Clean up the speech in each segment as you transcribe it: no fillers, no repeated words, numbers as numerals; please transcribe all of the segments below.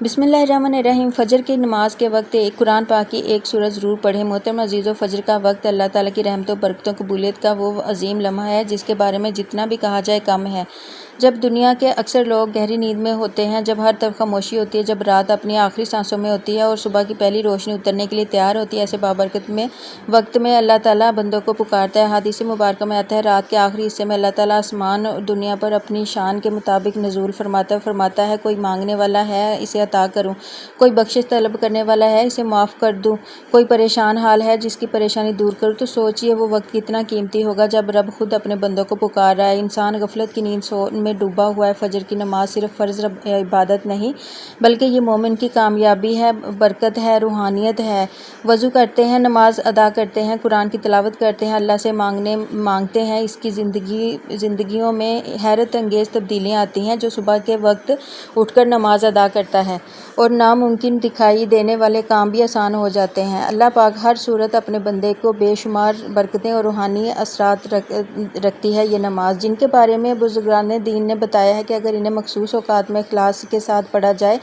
بسم اللہ الرحمن الرحیم۔ فجر کی نماز کے وقت قرآن پاک کی ایک سورت ضرور پڑھیں۔ محترم عزیزو، فجر کا وقت اللہ تعالیٰ کی رحمتوں، برکتوں، قبولیت کا وہ عظیم لمحہ ہے جس کے بارے میں جتنا بھی کہا جائے کم ہے۔ جب دنیا کے اکثر لوگ گہری نیند میں ہوتے ہیں، جب ہر طرف خاموشی ہوتی ہے، جب رات اپنی آخری سانسوں میں ہوتی ہے اور صبح کی پہلی روشنی اترنے کے لیے تیار ہوتی ہے، ایسے بابرکت وقت میں اللہ تعالیٰ بندوں کو پکارتا ہے۔ حدیث مبارکہ میں آتا ہے، رات کے آخری حصے میں اللہ تعالیٰ آسمان اور دنیا پر اپنی شان کے مطابق نزول فرماتا ہے کوئی مانگنے والا ہے اسے عطا کروں، کوئی بخشش طلب کرنے والا ہے اسے معاف کر دوں، کوئی پریشان حال ہے جس کی پریشانی دور کروں۔ تو سوچئے وہ وقت کتنا قیمتی ہوگا جب رب خود اپنے بندوں کو پکار رہا ہے۔ انسان غفلت کی نیند میں ڈوبا ہوا ہے۔ فجر کی نماز صرف فرض عبادت نہیں بلکہ یہ مومن کی کامیابی ہے، برکت ہے، روحانیت ہے۔ وضو کرتے ہیں، نماز ادا کرتے ہیں، قرآن کی تلاوت کرتے ہیں، اللہ سے مانگتے ہیں، اس کی زندگیوں میں حیرت انگیز تبدیلیاں آتی ہیں۔ جو صبح کے وقت اٹھ کر نماز ادا کرتا ہے اور ناممکن دکھائی دینے والے کام بھی آسان ہو جاتے ہیں۔ اللہ پاک ہر صورت اپنے بندے کو بے شمار برکتیں اور روحانی اثرات رکھتی ہے۔ یہ نماز، جن کے بارے میں بزرگان دین نے بتایا ہے کہ اگر انہیں مخصوص اوقات میں اخلاص کے ساتھ پڑھا جائے،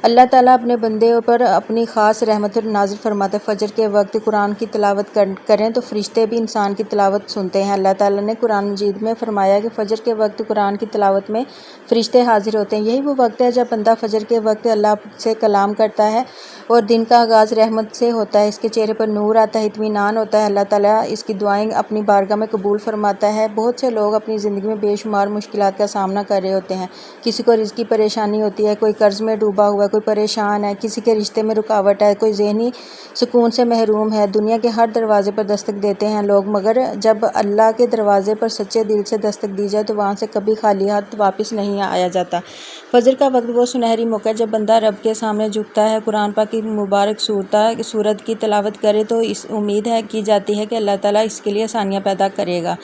اللہ تعالیٰ اپنے بندے پر اپنی خاص رحمت نازل فرماتے ہیں۔ فجر کے وقت قرآن کی تلاوت کریں تو فرشتے بھی انسان کی تلاوت سنتے ہیں۔ اللہ تعالیٰ نے قرآن مجید میں فرمایا کہ فجر کے وقت قرآن کی تلاوت میں فرشتے حاضر ہوتے ہیں۔ یہی وہ وقت ہے جب بندہ فجر کے وقت اللہ سے کلام کرتا ہے اور دن کا آغاز رحمت سے ہوتا ہے، اس کے چہرے پر نور آتا ہے، اطمینان ہوتا ہے۔ اللہ تعالیٰ اس کی دعائیں اپنی بارگاہ میں قبول فرماتا ہے۔ بہت سے لوگ اپنی زندگی میں بے شمار مشکلات کا سامنا کر رہے ہوتے ہیں۔ کسی کو رزق کی پریشانی ہوتی ہے، کوئی قرض میں ڈوبا ہوا ہے، کوئی پریشان ہے، کسی کے رشتے میں رکاوٹ ہے، کوئی ذہنی سکون سے محروم ہے۔ دنیا کے ہر دروازے پر دستک دیتے ہیں لوگ، مگر جب اللہ کے دروازے پر سچے دل سے دستک دی جائے تو وہاں سے کبھی خالی ہاتھ واپس نہیں آیا جاتا۔ فجر کا وقت وہ سنہری موقع ہے جب بندہ رب کے سامنے جھکتا ہے، قرآن پاک کی مبارک سورت کی تلاوت کرے تو امید کی جاتی ہے کہ اللہ تعالیٰ اس کے لیے آسانیاں پیدا کرے گا۔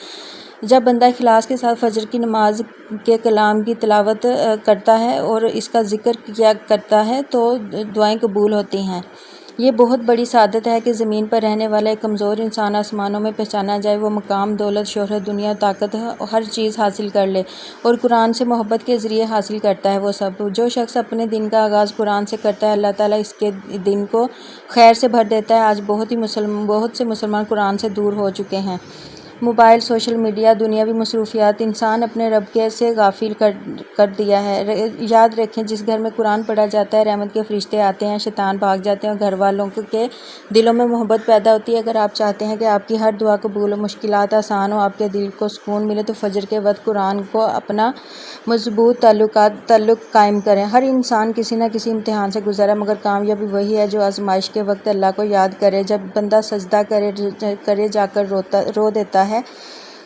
جب بندہ اخلاص کے ساتھ فجر کی نماز کے کلام کی تلاوت کرتا ہے اور اس کا ذکر کیا کرتا ہے تو دعائیں قبول ہوتی ہیں۔ یہ بہت بڑی سعادت ہے کہ زمین پر رہنے والا ایک کمزور انسان آسمانوں میں پہچانا جائے، وہ مقام، دولت، شہرت، دنیا، طاقت، ہر چیز حاصل کر لے اور قرآن سے محبت کے ذریعے حاصل کرتا ہے وہ سب۔ جو شخص اپنے دن کا آغاز قرآن سے کرتا ہے، اللہ تعالیٰ اس کے دن کو خیر سے بھر دیتا ہے۔ آج بہت سے مسلمان قرآن سے دور ہو چکے ہیں۔ موبائل، سوشل میڈیا، دنیاوی مصروفیات انسان اپنے رب سے غافل کر دیا ہے۔ یاد رکھیں، جس گھر میں قرآن پڑھا جاتا ہے رحمت کے فرشتے آتے ہیں، شیطان بھاگ جاتے ہیں اور گھر والوں کے دلوں میں محبت پیدا ہوتی ہے۔ اگر آپ چاہتے ہیں کہ آپ کی ہر دعا قبول ہو، مشکلات آسان ہو، آپ کے دل کو سکون ملے تو فجر کے وقت قرآن کو اپنا مضبوط تعلق قائم کریں۔ ہر انسان کسی نہ کسی امتحان سے گزرا ہے، مگر کامیابی وہی ہے جو آزمائش کے وقت اللہ کو یاد کرے۔ جب بندہ سجدہ کرے جا کر رو دیتا ہے۔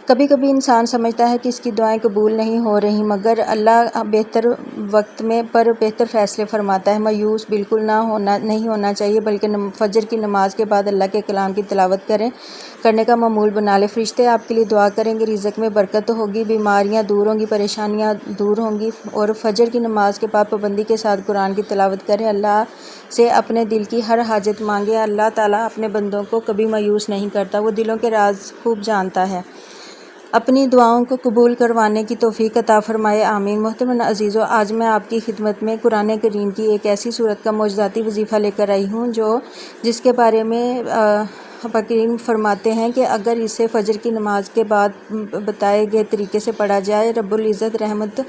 کبھی کبھی انسان سمجھتا ہے کہ اس کی دعائیں قبول نہیں ہو رہی، مگر اللہ بہتر وقت پر بہتر فیصلے فرماتا ہے۔ مایوس بالکل نہیں ہونا چاہیے، بلکہ فجر کی نماز کے بعد اللہ کے کلام کی تلاوت کرنے کا معمول بنا لیں۔ فرشتے آپ کے لیے دعا کریں گے، رزق میں برکت ہوگی، بیماریاں دور ہوں گی، پریشانیاں دور ہوں گی۔ اور فجر کی نماز کے بعد پابندی کے ساتھ قرآن کی تلاوت کریں، اللہ سے اپنے دل کی ہر حاجت مانگیں۔ اللہ تعالیٰ اپنے بندوں کو کبھی مایوس نہیں کرتا، وہ دلوں کے راز خوب جانتا ہے۔ اپنی دعاؤں کو قبول کروانے کی توفیق عطا فرمائے، آمین۔ محترم عزیزو، آج میں آپ کی خدمت میں قرآن کریم کی ایک ایسی سورت کا معجزاتی وظیفہ لے کر آئی ہوں جس کے بارے میں پاک کریم فرماتے ہیں کہ اگر اسے فجر کی نماز کے بعد بتائے گئے طریقے سے پڑھا جائے، رب العزت رحمت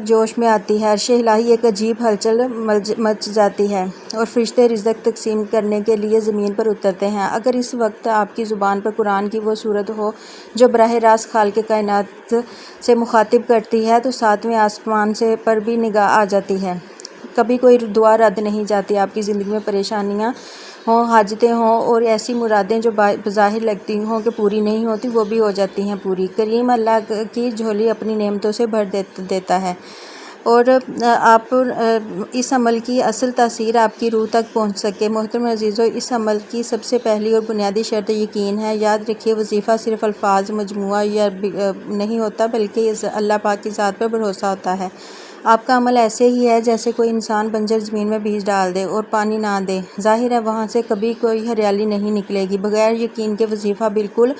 جوش میں آتی ہے، عرش الہی ایک عجیب ہلچل مچ جاتی ہے اور فرشتے رزق تقسیم کرنے کے لیے زمین پر اترتے ہیں۔ اگر اس وقت آپ کی زبان پر قرآن کی وہ سورت ہو جو براہ راست خالق کائنات سے مخاطب کرتی ہے تو ساتویں آسمان پر بھی نگاہ آ جاتی ہے۔ کبھی کوئی دعا رد نہیں جاتی۔ آپ کی زندگی میں پریشانیاں ہوں، حاجتیں ہوں اور ایسی مرادیں جو بظاہر لگتی ہوں کہ پوری نہیں ہوتی، وہ بھی ہو جاتی ہیں پوری۔ کریم اللہ کی جھولی اپنی نعمتوں سے بھر دیتا ہے اور آپ اس عمل کی اصل تاثیر آپ کی روح تک پہنچ سکے۔ محترم عزیزو، اس عمل کی سب سے پہلی اور بنیادی شرط یقین ہے۔ یاد رکھیے، وظیفہ صرف الفاظ مجموعہ یا نہیں ہوتا بلکہ اللہ پاک کی ذات پر بھروسہ ہوتا ہے۔ آپ کا عمل ایسے ہی ہے جیسے کوئی انسان بنجر زمین میں بیج ڈال دے اور پانی نہ دے، ظاہر ہے وہاں سے کبھی کوئی ہریالی نہیں نکلے گی۔ بغیر یقین کے وظیفہ بالکل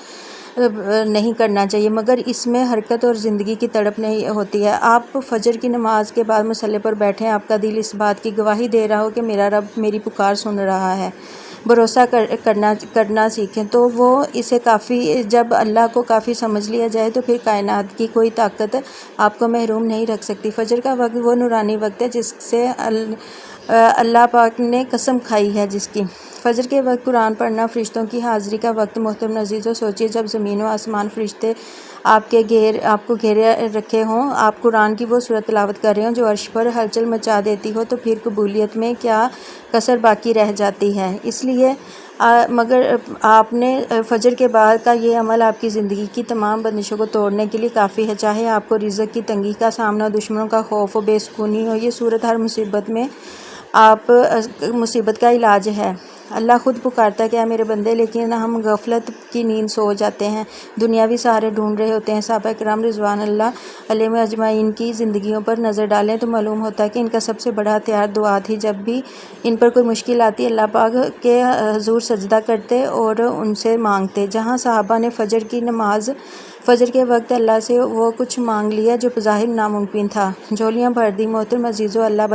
نہیں کرنا چاہیے، مگر اس میں حرکت اور زندگی کی تڑپ نہیں ہوتی ہے۔ آپ فجر کی نماز کے بعد مصلی پر بیٹھیں، آپ کا دل اس بات کی گواہی دے رہا ہو کہ میرا رب میری پکار سن رہا ہے، بھروسہ کرنا سیکھیں تو وہ اسے کافی، جب اللہ کو کافی سمجھ لیا جائے تو پھر کائنات کی کوئی طاقت آپ کو محروم نہیں رکھ سکتی۔ فجر کا وقت وہ نورانی وقت ہے جس سے اللہ پاک نے قسم کھائی ہے، جس کی فجر کے وقت قرآن پڑھنا فرشتوں کی حاضری کا وقت۔ محترم عزیزو، سوچئے جب زمین و آسمان فرشتے آپ کو گھیرے رکھے ہوں، آپ قرآن کی وہ سورت تلاوت کر رہے ہوں جو عرش پر ہلچل مچا دیتی ہو، تو پھر قبولیت میں کیا کسر باقی رہ جاتی ہے؟ اس لیے مگر آپ نے فجر کے بعد کا یہ عمل آپ کی زندگی کی تمام بندشوں کو توڑنے کے لیے کافی ہے، چاہے آپ کو رزق کی تنگی کا سامنا، دشمنوں کا خوف و بے سکونی ہو۔ یہ صورت ہر مصیبت میں مصیبت کا علاج ہے۔ اللہ خود پکارتا ہے کہ اے میرے بندے، لیکن ہم غفلت کی نیند سو جاتے ہیں، دنیاوی سہارے ڈھونڈ رہے ہوتے ہیں۔ صحابہ کرام رضوان اللہ علیہم اجمعین کی زندگیوں پر نظر ڈالیں تو معلوم ہوتا ہے کہ ان کا سب سے بڑا ہتھیار دعا تھی۔ جب بھی ان پر کوئی مشکل آتی، اللہ پاک کے حضور سجدہ کرتے اور ان سے مانگتے۔ جہاں صحابہ نے فجر کے وقت اللہ سے وہ کچھ مانگ لیا جو بظاہر ناممکن تھا، جھولیاں بھر دی۔ محترم عزیزو، اللہ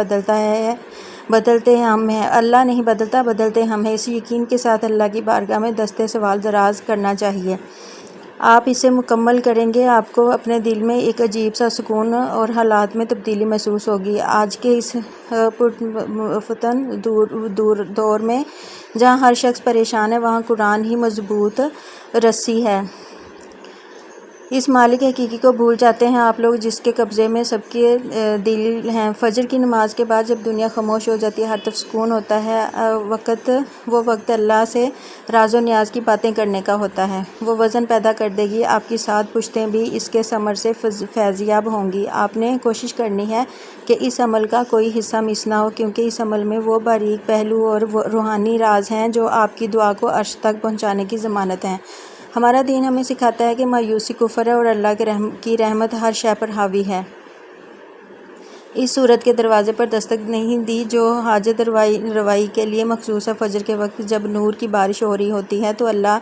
بدلتے ہم ہیں، اللہ نہیں بدلتا، بدلتے ہم ہیں۔ اس یقین کے ساتھ اللہ کی بارگاہ میں دستِ سوال دراز کرنا چاہیے۔ آپ اسے مکمل کریں گے، آپ کو اپنے دل میں ایک عجیب سا سکون اور حالات میں تبدیلی محسوس ہوگی۔ آج کے اس پرفتن دور میں جہاں ہر شخص پریشان ہے، وہاں قرآن ہی مضبوط رسی ہے۔ اس مالک حقیقی کو بھول جاتے ہیں آپ لوگ جس کے قبضے میں سب کے دل ہیں۔ فجر کی نماز کے بعد جب دنیا خاموش ہو جاتی ہے، ہر طرف سکون ہوتا ہے، وہ وقت اللہ سے راز و نیاز کی باتیں کرنے کا ہوتا ہے۔ وہ وزن پیدا کر دے گی، آپ کی 7 پشتیں بھی اس کے ثمر سے فیضیاب ہوں گی۔ آپ نے کوشش کرنی ہے کہ اس عمل کا کوئی حصہ مس نہ ہو، کیونکہ اس عمل میں وہ باریک پہلو اور روحانی راز ہیں جو آپ کی دعا کو عرش تک پہنچانے کی ضمانت ہیں۔ ہمارا دین ہمیں سکھاتا ہے کہ مایوسی کفر ہے اور اللہ کی رحمت ہر شے پر حاوی ہے۔ اس صورت کے دروازے پر دستک نہیں دی جو حاجت روائی کے لیے مخصوص ہے۔ فجر کے وقت جب نور کی بارش ہو رہی ہوتی ہے تو اللہ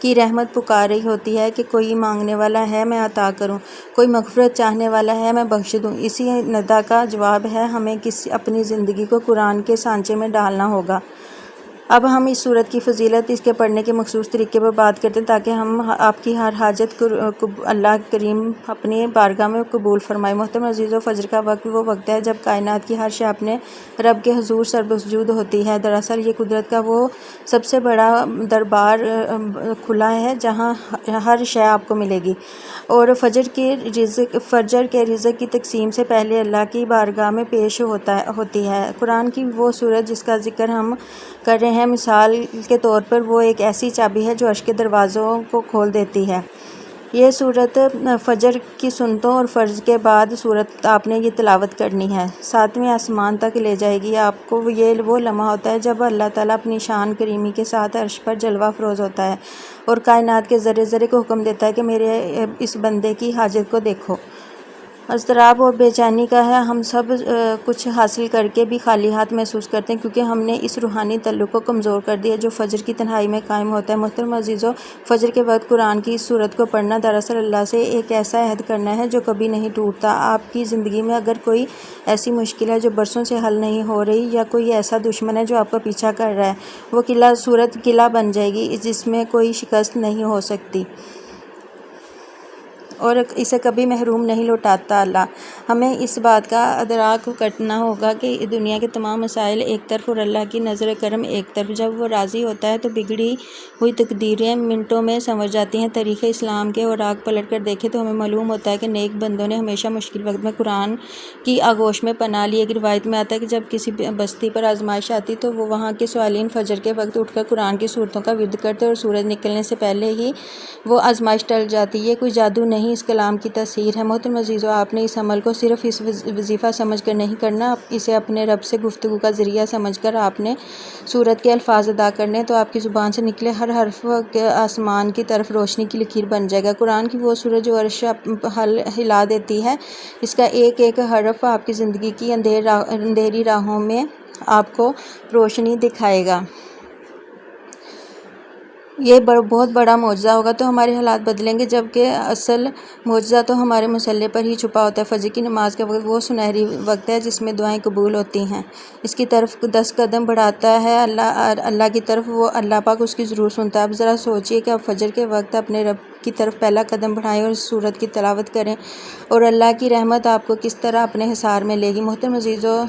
کی رحمت پکار رہی ہوتی ہے کہ کوئی مانگنے والا ہے میں عطا کروں، کوئی مغفرت چاہنے والا ہے میں بخش دوں۔ اسی ندا کا جواب ہے ہمیں اپنی زندگی کو قرآن کے سانچے میں ڈالنا ہوگا۔ اب ہم اس سورت کی فضیلت، اس کے پڑھنے کے مخصوص طریقے پر بات کرتے ہیں تاکہ ہم آپ کی ہر حاجت اللہ کریم اپنی بارگاہ میں قبول فرمائے۔ محترم عزیزو، فجر کا وقت وہ وقت ہے جب کائنات کی ہر شے اپنے رب کے حضور سربسجود ہوتی ہے۔ دراصل یہ قدرت کا وہ سب سے بڑا دربار کھلا ہے جہاں ہر شے آپ کو ملے گی، اور فجر کے رزق کی تقسیم سے پہلے اللہ کی بارگاہ میں پیش ہوتی ہے۔ قرآن کی وہ سورت جس کا ذکر ہم کر رہے ہیں، مثال کے طور پر وہ ایک ایسی چابی ہے جو عرش کے دروازوں کو کھول دیتی ہے۔ یہ سورت فجر کی سنتوں اور فرض کے بعد سورت آپ نے یہ تلاوت کرنی ہے، 7ویں آسمان تک لے جائے گی آپ کو۔ یہ وہ لمحہ ہوتا ہے جب اللہ تعالیٰ اپنی شان کریمی کے ساتھ عرش پر جلوہ افروز ہوتا ہے اور کائنات کے ذرے ذرے کو حکم دیتا ہے کہ میرے اس بندے کی حاجت کو دیکھو۔ اضطراب اور بے چینی کا ہے، ہم سب کچھ حاصل کر کے بھی خالی ہاتھ محسوس کرتے ہیں کیونکہ ہم نے اس روحانی تعلق کو کمزور کر دیا جو فجر کی تنہائی میں قائم ہوتا ہے۔ محترم عزیزو، فجر کے وقت قرآن کی اس سورت کو پڑھنا دراصل اللہ سے ایک ایسا عہد کرنا ہے جو کبھی نہیں ٹوٹتا۔ آپ کی زندگی میں اگر کوئی ایسی مشکل ہے جو برسوں سے حل نہیں ہو رہی، یا کوئی ایسا دشمن ہے جو آپ کا پیچھا کر رہا ہے، وہ سورت قلعہ بن جائے گی جس میں کوئی شکست نہیں ہو سکتی اور اسے کبھی محروم نہیں لوٹاتا اللہ۔ ہمیں اس بات کا ادراک کرنا ہوگا کہ دنیا کے تمام مسائل ایک طرف اور اللہ کی نظر کرم ایک طرف۔ جب وہ راضی ہوتا ہے تو بگڑی ہوئی تقدیریں منٹوں میں سنور جاتی ہیں۔ تاریخ اسلام کے اوراق پلٹ کر دیکھیں تو ہمیں معلوم ہوتا ہے کہ نیک بندوں نے ہمیشہ مشکل وقت میں قرآن کی آغوش میں پناہ لی۔ ایک روایت میں آتا ہے کہ جب کسی بستی پر آزمائش آتی تو وہ وہاں کے صالحین فجر کے وقت اٹھ کر قرآن کی سورتوں کا ورد کرتے اور سورج نکلنے سے پہلے ہی وہ آزمائش ٹل جاتی۔ یہ کوئی جادو نہیں، اس کلام کی تاثیر ہے۔ محترم عزیزو، آپ نے اس عمل کو صرف اس وظیفہ سمجھ کر نہیں کرنا، اسے اپنے رب سے گفتگو کا ذریعہ سمجھ کر آپ نے سورت کے الفاظ ادا کرنے تو آپ کی زبان سے نکلے ہر حرف آسمان کی طرف روشنی کی لکیر بن جائے گا۔ قرآن کی وہ سورت جو عرش ہلا دیتی ہے، اس کا ایک ایک حرف آپ کی زندگی کی اندھیری راہوں میں آپ کو روشنی دکھائے گا۔ یہ بہت بڑا معجزہ ہوگا تو ہمارے حالات بدلیں گے، جبکہ اصل معجزہ تو ہمارے مصلی پر ہی چھپا ہوتا ہے۔ فجر کی نماز کا وقت وہ سنہری وقت ہے جس میں دعائیں قبول ہوتی ہیں۔ اس کی طرف 10 قدم بڑھاتا ہے اللہ کی طرف، وہ اللہ پاک اس کی ضرور سنتا ہے۔ اب ذرا سوچئے کہ آپ فجر کے وقت اپنے رب کی طرف پہلا قدم بڑھائیں اور اس سورت کی تلاوت کریں، اور اللہ کی رحمت آپ کو کس طرح اپنے حصار میں لے گی۔ محترم عزیزو،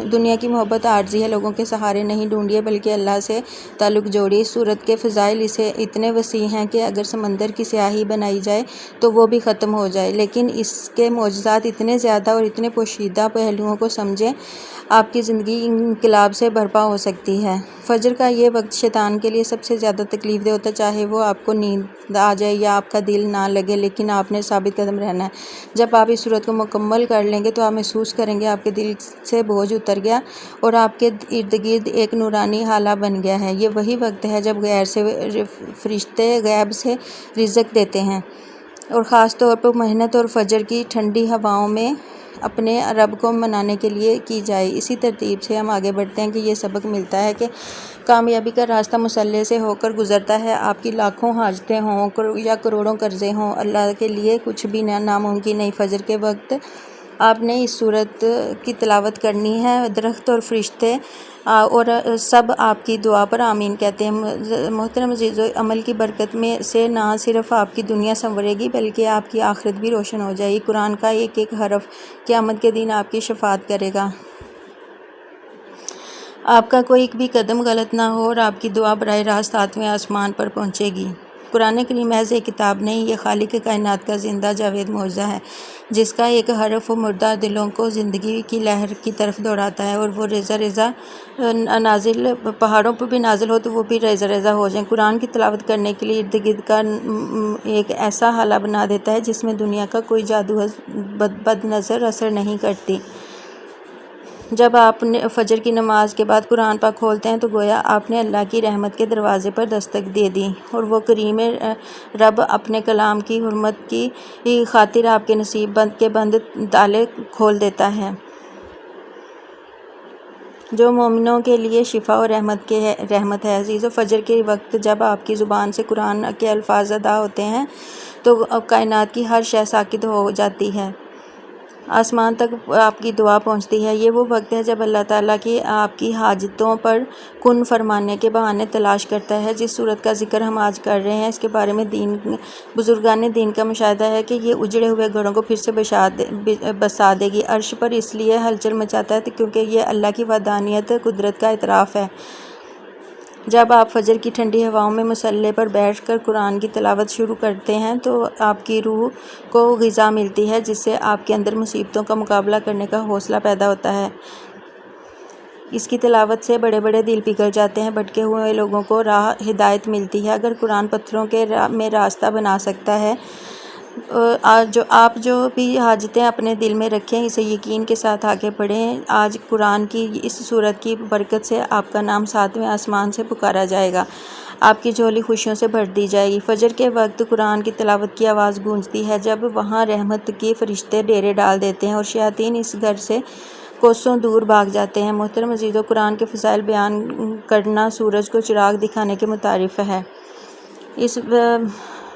دنیا کی محبت عارضی ہے، لوگوں کے سہارے نہیں ڈھونڈیے بلکہ اللہ سے تعلق جوڑیے۔ اس سورت کے فضائل اسے اتنے وسیع ہیں کہ اگر سمندر کی سیاہی بنائی جائے تو وہ بھی ختم ہو جائے، لیکن اس کے معجزات اتنے زیادہ اور اتنے پوشیدہ پہلوؤں کو سمجھیں، آپ کی زندگی انقلاب سے برپا ہو سکتی ہے۔ فجر کا یہ وقت شیطان کے لیے سب سے زیادہ تکلیف دہ ہوتا ہے، چاہے وہ آپ کو نیند آ جائے یا آپ کا دل نہ لگے، لیکن آپ نے ثابت قدم رہنا ہے۔ جب آپ اس سورت کو مکمل کر لیں گے تو آپ محسوس کریں گے آپ کے دل سے بوجھ اتر گیا اور آپ کے ارد گرد ایک نورانی حالہ بن گیا ہے۔ یہ وہی وقت ہے جب فرشتے غیب سے رزق دیتے ہیں، اور خاص طور پر محنت اور فجر کی ٹھنڈی ہواؤں میں اپنے رب کو منانے کے لیے کی جائے۔ اسی ترتیب سے ہم آگے بڑھتے ہیں کہ یہ سبق ملتا ہے کہ کامیابی کا راستہ مصلی سے ہو کر گزرتا ہے۔ آپ کی لاکھوں حاجتیں ہوں یا کروڑوں قرضے ہوں، اللہ کے لیے کچھ بھی ناممکن نہیں۔ فجر کے وقت آپ نے اس سورت کی تلاوت کرنی ہے، درخت اور فرشتے اور سب آپ کی دعا پر آمین کہتے ہیں۔ محترم عزیزو، عمل کی برکت میں سے نہ صرف آپ کی دنیا سنورے گی بلکہ آپ کی آخرت بھی روشن ہو جائے گی۔ قرآن کا ایک ایک حرف قیامت کے دن آپ کی شفاعت کرے گا۔ آپ کا کوئی بھی قدم غلط نہ ہو اور آپ کی دعا براہ راست 7ویں آسمان پر پہنچے گی۔ قرآن کریم محض ایک کتاب نہیں، یہ خالق کائنات کا زندہ جاوید معجزہ ہے، جس کا ایک حرف مردہ دلوں کو زندگی کی لہر کی طرف دوڑاتا ہے، اور وہ ریزہ ریزہ نازل پہاڑوں پر بھی نازل ہو تو وہ بھی ریزہ ریزہ ہو جائیں۔ قرآن کی تلاوت کرنے کے لیے ارد گرد کا ایک ایسا حالہ بنا دیتا ہے جس میں دنیا کا کوئی جادو بد نظر اثر نہیں کرتی۔ جب آپ فجر کی نماز کے بعد قرآن پاک کھولتے ہیں تو گویا آپ نے اللہ کی رحمت کے دروازے پر دستک دے دی، اور وہ کریم رب اپنے کلام کی حرمت کی خاطر آپ کے نصیب کے بند تالے کھول دیتا ہے، جو مومنوں کے لیے شفا اور رحمت ہے۔ عزیزو، فجر کے وقت جب آپ کی زبان سے قرآن کے الفاظ ادا ہوتے ہیں تو کائنات کی ہر شے ساکت ہو جاتی ہے، آسمان تک آپ کی دعا پہنچتی ہے۔ یہ وہ وقت ہے جب اللہ تعالیٰ کی آپ کی حاجتوں پر کن فرمانے کے بہانے تلاش کرتا ہے۔ جس صورت کا ذکر ہم آج کر رہے ہیں، اس کے بارے میں بزرگان دین کا مشاہدہ ہے کہ یہ اجڑے ہوئے گھروں کو پھر سے بسا دے گی۔ عرش پر اس لیے ہلچل مچاتا ہے کیونکہ یہ اللہ کی وحدانیت قدرت کا اعتراف ہے۔ جب آپ فجر کی ٹھنڈی ہواؤں میں مصلی پر بیٹھ کر قرآن کی تلاوت شروع کرتے ہیں تو آپ کی روح کو غذا ملتی ہے، جس سے آپ کے اندر مصیبتوں کا مقابلہ کرنے کا حوصلہ پیدا ہوتا ہے۔ اس کی تلاوت سے بڑے بڑے دل پگھل جاتے ہیں، بھٹکے ہوئے لوگوں کو راہ ہدایت ملتی ہے۔ اگر قرآن پتھروں میں راستہ بنا سکتا ہے، آپ جو بھی حاجتیں اپنے دل میں رکھیں اسے یقین کے ساتھ آگے بڑھیں۔ آج قرآن کی اس سورت کی برکت سے آپ کا نام 7ویں آسمان سے پکارا جائے گا، آپ کی جھولی خوشیوں سے بھر دی جائے گی۔ فجر کے وقت قرآن کی تلاوت کی آواز گونجتی ہے جب وہاں رحمت کے فرشتے ڈیرے ڈال دیتے ہیں اور شیاطین اس گھر سے کوسوں دور بھاگ جاتے ہیں۔ محترم عزیزو، قرآن کے فضائل بیان کرنا سورج کو چراغ دکھانے کے مترادف ہے۔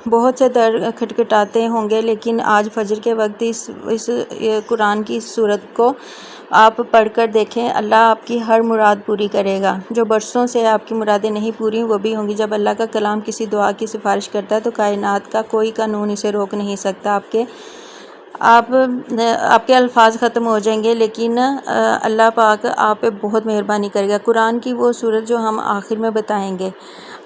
بہت سے در کھٹکھٹاتے ہوں گے، لیکن آج فجر کے وقت اس قرآن کی سورت کو آپ پڑھ کر دیکھیں، اللہ آپ کی ہر مراد پوری کرے گا۔ جو برسوں سے آپ کی مرادیں نہیں پوری وہ بھی ہوں گی۔ جب اللہ کا کلام کسی دعا کی سفارش کرتا ہے تو کائنات کا کوئی قانون اسے روک نہیں سکتا۔ آپ کے الفاظ ختم ہو جائیں گے، لیکن اللہ پاک آپ پہ بہت مہربانی کرے گا۔ قرآن کی وہ سورت جو ہم آخر میں بتائیں گے،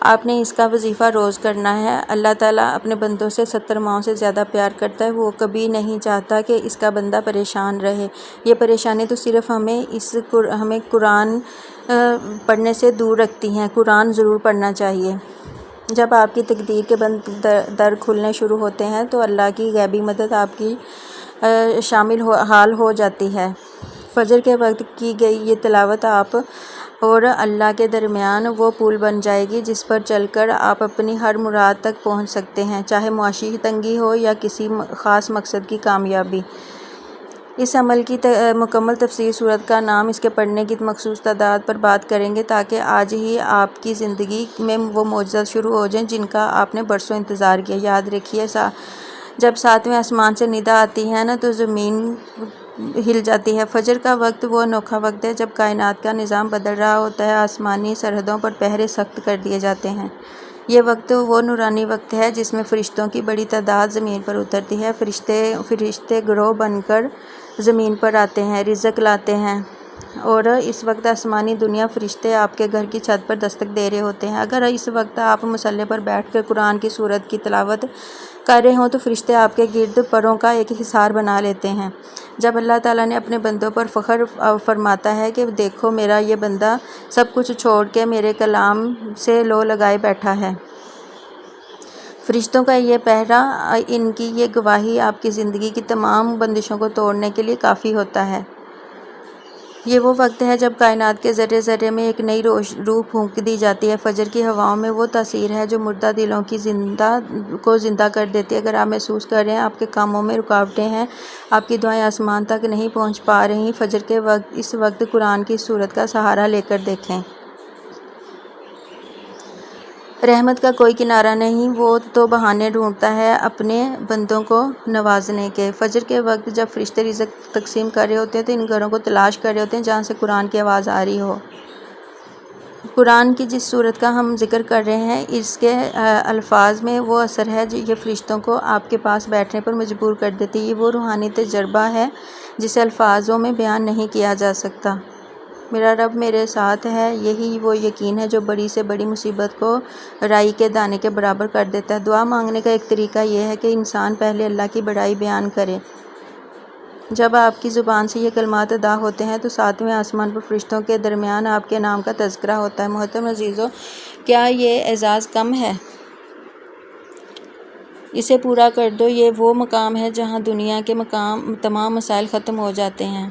آپ نے اس کا وظیفہ روز کرنا ہے۔ اللہ تعالیٰ اپنے بندوں سے 70 ماؤں سے زیادہ پیار کرتا ہے، وہ کبھی نہیں چاہتا کہ اس کا بندہ پریشان رہے۔ یہ پریشانی تو صرف ہمیں قرآن پڑھنے سے دور رکھتی ہیں۔ قرآن ضرور پڑھنا چاہیے۔ جب آپ کی تقدیر کے بند در کھلنے شروع ہوتے ہیں تو اللہ کی غیبی مدد آپ کی شامل حال ہو جاتی ہے۔ فجر کے وقت کی گئی یہ تلاوت آپ اور اللہ کے درمیان وہ پل بن جائے گی جس پر چل کر آپ اپنی ہر مراد تک پہنچ سکتے ہیں، چاہے معاشی تنگی ہو یا کسی خاص مقصد کی کامیابی۔ اس عمل کی مکمل تفصیل سورت کا نام، اس کے پڑھنے کی مخصوص تعداد پر بات کریں گے تاکہ آج ہی آپ کی زندگی میں وہ معجزات شروع ہو جائیں جن کا آپ نے برسوں انتظار کیا۔ یاد رکھیے جب ساتویں آسمان سے ندا آتی ہے نا تو زمین ہل جاتی ہے۔ فجر کا وقت وہ انوکھا وقت ہے جب کائنات کا نظام بدل رہا ہوتا ہے، آسمانی سرحدوں پر پہرے سخت کر دیے جاتے ہیں۔ یہ وقت وہ نورانی وقت ہے جس میں فرشتوں کی بڑی تعداد زمین پر اترتی ہے۔ فرشتے گروہ بن کر زمین پر آتے ہیں، رزق لاتے ہیں، اور اس وقت آسمانی دنیا فرشتے آپ کے گھر کی چھت پر دستک دے رہے ہوتے ہیں۔ اگر اس وقت آپ مصلی پر بیٹھ کر قرآن کی سورت کی تلاوت کر رہے ہوں تو فرشتے آپ کے گرد پروں کا ایک حصار بنا لیتے ہیں۔ جب اللہ تعالیٰ نے اپنے بندوں پر فخر فرماتا ہے کہ دیکھو میرا یہ بندہ سب کچھ چھوڑ کے میرے کلام سے لو لگائے بیٹھا ہے۔ فرشتوں کا یہ پہرا، ان کی یہ گواہی آپ کی زندگی کی تمام بندشوں کو توڑنے کے لیے کافی ہوتا ہے۔ یہ وہ وقت ہے جب کائنات کے ذرے ذرے میں ایک نئی روح پھونک دی جاتی ہے۔ فجر کی ہواؤں میں وہ تاثیر ہے جو مردہ دلوں کو زندہ کر دیتی ہے۔ اگر آپ محسوس کر رہے ہیں آپ کے کاموں میں رکاوٹیں ہیں، آپ کی دعائیں آسمان تک نہیں پہنچ پا رہی، فجر کے وقت اس وقت قرآن کی سورت کا سہارا لے کر دیکھیں۔ رحمت کا کوئی کنارہ نہیں، وہ تو بہانے ڈھونڈتا ہے اپنے بندوں کو نوازنے کے۔ فجر کے وقت جب فرشتے رزق تقسیم کر رہے ہوتے ہیں تو ان گھروں کو تلاش کر رہے ہوتے ہیں جہاں سے قرآن کی آواز آ رہی ہو۔ قرآن کی جس سورت کا ہم ذکر کر رہے ہیں اس کے الفاظ میں وہ اثر ہے جو یہ فرشتوں کو آپ کے پاس بیٹھنے پر مجبور کر دیتی ہے۔ یہ وہ روحانی تجربہ ہے جسے الفاظوں میں بیان نہیں کیا جا سکتا۔ میرا رب میرے ساتھ ہے، یہی وہ یقین ہے جو بڑی سے بڑی مصیبت کو رائی کے دانے کے برابر کر دیتا ہے۔ دعا مانگنے کا ایک طریقہ یہ ہے کہ انسان پہلے اللہ کی بڑائی بیان کرے۔ جب آپ کی زبان سے یہ کلمات ادا ہوتے ہیں تو ساتویں آسمان پر فرشتوں کے درمیان آپ کے نام کا تذکرہ ہوتا ہے۔ محترم عزیزو، کیا یہ اعزاز کم ہے؟ اسے پورا کر دو۔ یہ وہ مقام ہے جہاں دنیا کے تمام مسائل ختم ہو جاتے ہیں۔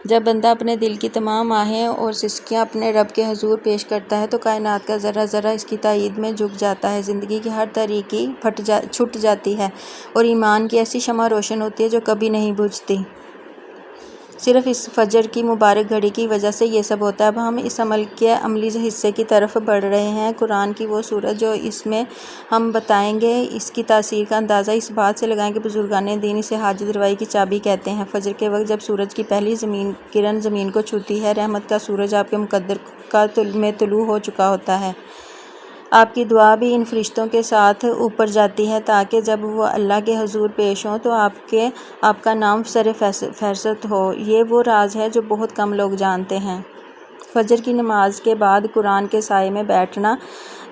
جب بندہ اپنے دل کی تمام آہیں اور سسکیاں اپنے رب کے حضور پیش کرتا ہے تو کائنات کا ذرہ ذرہ اس کی تائید میں جھک جاتا ہے، زندگی کی ہر تاریکی چھٹ جاتی ہے اور ایمان کی ایسی شمع روشن ہوتی ہے جو کبھی نہیں بجھتی۔ صرف اس فجر کی مبارک گھڑی کی وجہ سے یہ سب ہوتا ہے۔ اب ہم اس عمل کے عملی حصے کی طرف بڑھ رہے ہیں۔ قرآن کی وہ سورت جو اس میں ہم بتائیں گے، اس کی تاثیر کا اندازہ اس بات سے لگائیں کہ بزرگان دین اسے حاجت روائی کی چابی کہتے ہیں۔ فجر کے وقت جب سورج کی پہلی کرن زمین کو چھوتی ہے، رحمت کا سورج آپ کے مقدر میں طلوع ہو چکا ہوتا ہے۔ آپ کی دعا بھی ان فرشتوں کے ساتھ اوپر جاتی ہے تاکہ جب وہ اللہ کے حضور پیش ہوں تو آپ کا نام سر فہرست ہو۔ یہ وہ راز ہے جو بہت کم لوگ جانتے ہیں۔ فجر کی نماز کے بعد قرآن کے سائے میں بیٹھنا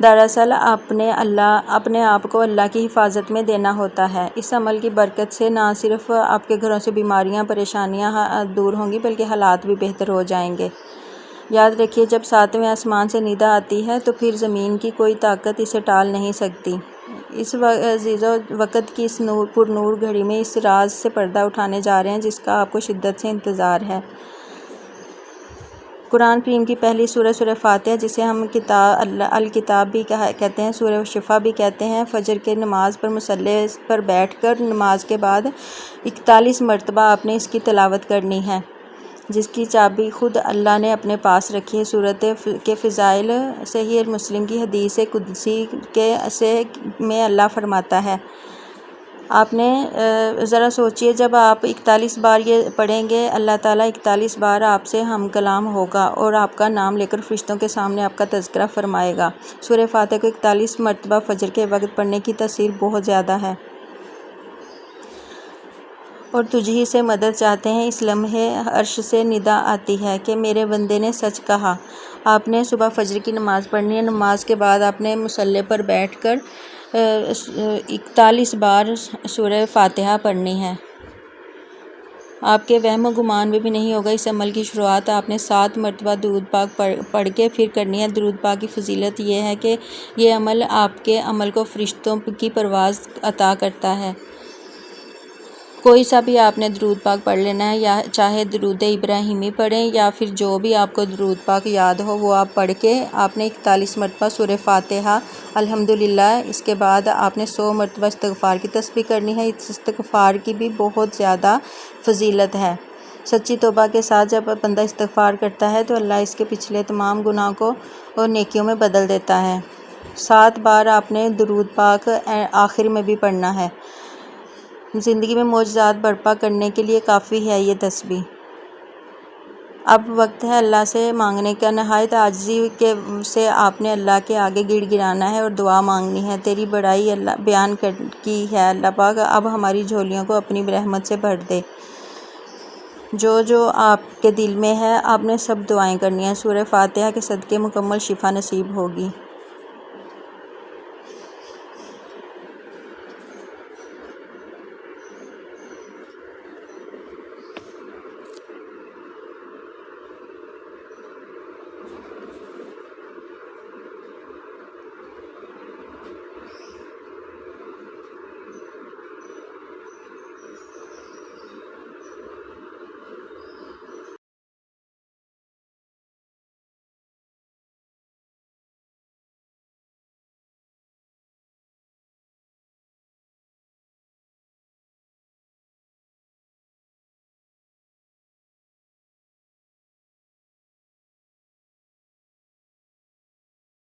دراصل اپنے آپ کو اللہ کی حفاظت میں دینا ہوتا ہے۔ اس عمل کی برکت سے نہ صرف آپ کے گھروں سے بیماریاں پریشانیاں دور ہوں گی بلکہ حالات بھی بہتر ہو جائیں گے۔ یاد رکھیے جب ساتویں آسمان سے ندا آتی ہے تو پھر زمین کی کوئی طاقت اسے ٹال نہیں سکتی۔ اس عزیزو وقت کی اس پر نور گھڑی میں اس راز سے پردہ اٹھانے جا رہے ہیں جس کا آپ کو شدت سے انتظار ہے۔ قرآن کریم کی پہلی سورہ سورہ فاتحہ، جسے ہم الکتاب بھی کہتے ہیں، سورہ شفا بھی کہتے ہیں، فجر کے نماز پر مصلی پر بیٹھ کر نماز کے بعد 41 مرتبہ آپ نے اس کی تلاوت کرنی ہے، جس کی چابی خود اللہ نے اپنے پاس رکھی ہے۔ سورت کے فضائل صحیح مسلم کی حدیث قدسی میں اللہ فرماتا ہے، آپ نے ذرا سوچئے جب آپ 41 بار یہ پڑھیں گے اللہ تعالیٰ 41 بار آپ سے ہم کلام ہوگا اور آپ کا نام لے کر فرشتوں کے سامنے آپ کا تذکرہ فرمائے گا۔ سورہ فاتحہ کو 41 مرتبہ فجر کے وقت پڑھنے کی تاثیر بہت زیادہ ہے۔ اور تجھ ہی سے مدد چاہتے ہیں، اس لمحے عرش سے ندا آتی ہے کہ میرے بندے نے سچ کہا۔ آپ نے صبح فجر کی نماز پڑھنی ہے، نماز کے بعد آپ نے مصلی پر بیٹھ کر 41 بار سورہ فاتحہ پڑھنی ہے۔ آپ کے وہم و گمان میں بھی نہیں ہوگا۔ اس عمل کی شروعات آپ نے 7 مرتبہ درود پاک پڑھ کے پھر کرنی ہے۔ درود پاک کی فضیلت یہ ہے کہ یہ عمل آپ کے عمل کو فرشتوں کی پرواز عطا کرتا ہے۔ کوئی سا بھی آپ نے درود پاک پڑھ لینا ہے، یا چاہے درود ابراہیمی پڑھیں یا پھر جو بھی آپ کو درود پاک یاد ہو وہ آپ پڑھ کے آپ نے 41 مرتبہ سورہ فاتحہ الحمدللہ، اس کے بعد آپ نے 100 مرتبہ استغفار کی تسبیح کرنی ہے۔ اس استغفار کی بھی بہت زیادہ فضیلت ہے۔ سچی توبہ کے ساتھ جب بندہ استغفار کرتا ہے تو اللہ اس کے پچھلے تمام گناہ کو اور نیکیوں میں بدل دیتا ہے۔ 7 بار آپ نے درود پاک آخر میں بھی پڑھنا ہے۔ زندگی میں معجزات برپا کرنے کے لیے کافی ہے یہ تسبیح۔ اب وقت ہے اللہ سے مانگنے کا۔ نہایت عاجزی سے آپ نے اللہ کے آگے گڑ گڑانا ہے اور دعا مانگنی ہے۔ تیری بڑائی اللہ بیان کی ہے اللہ پاک، اب ہماری جھولیوں کو اپنی رحمت سے بھر دے۔ جو آپ کے دل میں ہے آپ نے سب دعائیں کرنی ہیں۔ سورہ فاتحہ کے صدقے مکمل شفا نصیب ہوگی۔